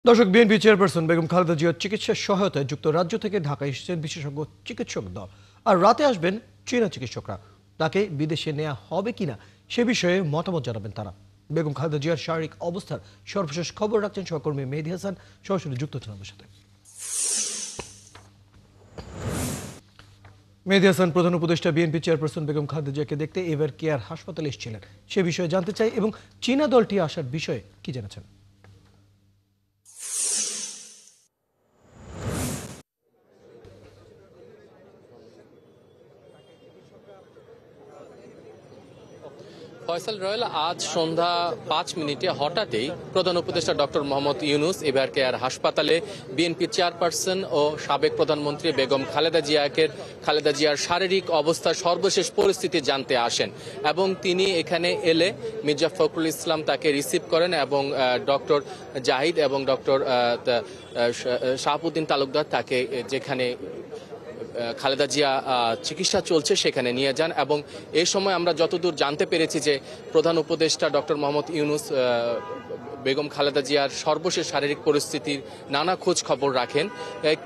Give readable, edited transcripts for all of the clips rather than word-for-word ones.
দর্শক, BNP chairperson Begum Khaleda জিয়ার চিকিৎসা সহায়তায় যুক্তরাজ্য থেকে ঢাকায় এসেছেন বিশেষজ্ঞ চিকিৎসক দল। আর রাতে আসবেন চীনা চিকিৎসকরা। তাকে বিদেশে নেওয়া হবে কিনা সে বিষয়ে মতামত জানাবেন তারা। বেগম খালেদা জিয়ার শারীরিক অবস্থার সর্বশেষ খবর রাখছেন সহকর্মী মেহেদী হাসান, সরাসরি যুক্ত হচ্ছেন আমাদের সাথে। মেহেদী হাসান, প্রধান উপদেষ্টা বিএনপি চেয়ারপারসন বেগম খালেদা জিয়াকে দেখতে এভার কেয়ার হাসপাতালে এসেছিলেন, সে বিষয়ে জানতে চাই এবং চীনা দলটি আসার বিষয়ে কি জেনেছেন। ফয়সাল রয়েল, আজ সন্ধ্যা ৫ মিনিটে হঠাৎই প্রধান উপদেষ্টা doctor Mohammad Yunus ever care হাসপাতালে বিএনপি চেয়ারপারসন ও সাবেক প্রধানমন্ত্রী বেগম খালেদা জিয়ার শারীরিক অবস্থার সর্বশেষ পরিস্থিতি জানতে আসেন এবং তিনি এখানে এলে মির্জা ফখরুল ইসলাম তাকে রিসিভ করেন এবং ডক্টর জাহিদ এবং ডক্টর শাহাবুদ্দিন তালুকদার তাকে যেখানে খালেদা জিয়া চিকিৎসা চলছে সেখানে নিয়ে যান। এবং এই সময় আমরা যতদূর জানতে পেরেছি যে প্রধান উপদেষ্টা ডক্টর মোহাম্মদ ইউনূস বেগম খালেদা জিয়ার সর্বশেষ শারীরিক পরিস্থিতির নানা খোঁজ খবর রাখেন।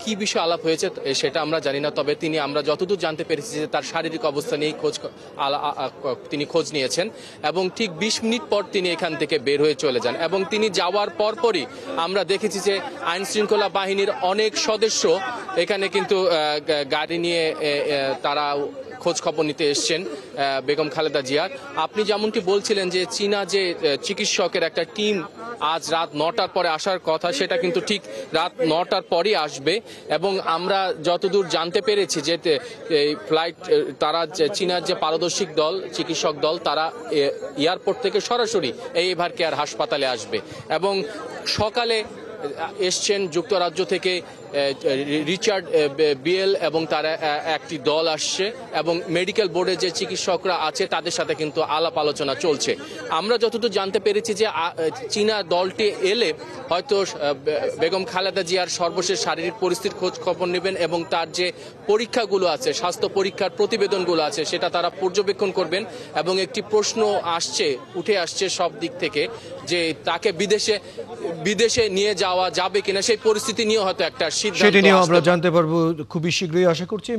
কি বিষয় আলাপ হয়েছে সেটা আমরা জানি না, তবে আমরা যতদূর জানতে পেরেছি যে তার শারীরিক অবস্থা নিয়ে তিনি খোঁজ নিয়েছেন এবং ঠিক ২০ মিনিট পর তিনি এখান থেকে বের হয়ে চলে যান। এবং তিনি যাওয়ার পরপরই আমরা দেখেছি যে আইন শৃঙ্খলা বাহিনীর অনেক সদস্য এখানে কিন্তু গাড়ি নিয়ে তারা খোঁজ খবর নিতে এসছেন বেগম খালেদা জিয়ার। আপনি যেমনটি বলছিলেন যে চীনা যে চিকিৎসকের একটা টিম আজ রাত ৯টার পরে আসার কথা, সেটা কিন্তু ঠিক রাত ৯টার পরই আসবে। এবং আমরা যতদূর জানতে পেরেছি যে এই ফ্লাইট তারা চীনার যে পারদর্শিক দল চিকিৎসক দল তারা এয়ারপোর্ট থেকে সরাসরি এই এভার কেয়ার হাসপাতালে আসবে। এবং সকালে এসছেন যুক্তরাজ্য থেকে রিচার্ড বিএল এবং তারা একটি দল আসছে এবং মেডিকেল বোর্ডে যে চিকিৎসকরা আছে তাদের সাথে কিন্তু আলাপ আলোচনা চলছে। আমরা যতদূর জানতে পেরেছি যে চীনা দলটি এলে হয়তো বেগম খালেদা জিয়ার সর্বশেষ শারীরিক পরিস্থিতির খোঁজ খবর নেবেন এবং তার যে পরীক্ষাগুলো আছে, স্বাস্থ্য পরীক্ষার প্রতিবেদনগুলো আছে সেটা তারা পর্যবেক্ষণ করবেন। এবং একটি প্রশ্ন উঠে আসছে সব দিক থেকে যে তাকে বিদেশে নিয়ে যাওয়া যাবে কিনা, সেই পরিস্থিতি নিয়ে হয়তো একটা সেটা নিয়ে আমরা জানতে পারবো খুবই শীঘ্রই, আশা করছি।